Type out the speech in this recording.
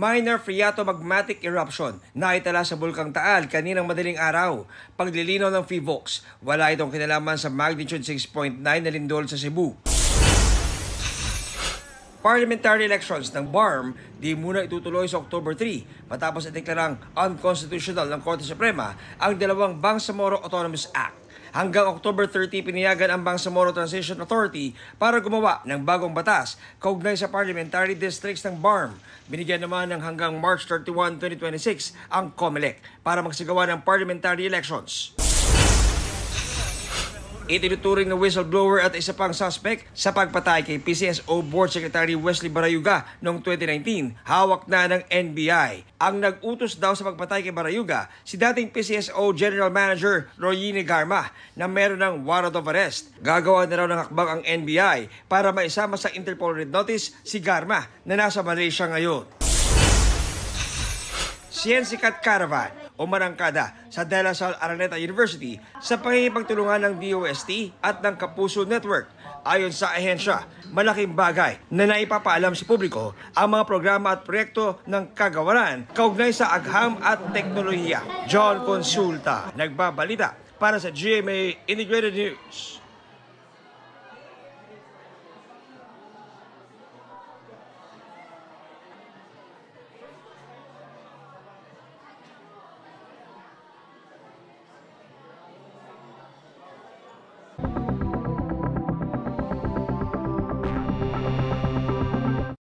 Minor phreatomagmatic eruption na itala sa Bulkang Taal kaninang madaling araw. Paglilinaw ng PHIVOLCS, wala itong kinalaman sa magnitude 6.9 na lindol sa Cebu. Parliamentary elections ng BARM di muna itutuloy sa October 3 matapos ideklarang unconstitutional ng Korte Suprema ang dalawang Bangsamoro Autonomous Act. Hanggang October 30, pinayagan ang Bangsamoro Transition Authority para gumawa ng bagong batas kaugnay sa parliamentary districts ng BARM. Binigyan naman ng hanggang March 31, 2026 ang COMELEC para magsagawa ng parliamentary elections. Itinuturing na whistleblower at isa pang suspect sa pagpatay kay PCSO Board Secretary Wesley Barayuga noong 2019, hawak na ng NBI. Ang nag-utos daw sa pagpatay kay Barayuga, si dating PCSO General Manager Royini Garma na meron ng warrant of arrest. Gagawa na raw ng hakbang ang NBI para maisama sa Interpol Red Notice si Garma na nasa Malaysia ngayon. Siyensikat Caravan o Marangkada sa De La Salle Araneta University sa pangingipagtulungan ng DOST at ng Kapuso Network. Ayon sa ahensya, malaking bagay na naipapaalam sa publiko ang mga programa at proyekto ng kagawaran kaugnay sa agham at teknolohiya. John Consulta, nagbabalita para sa GMA Integrated News.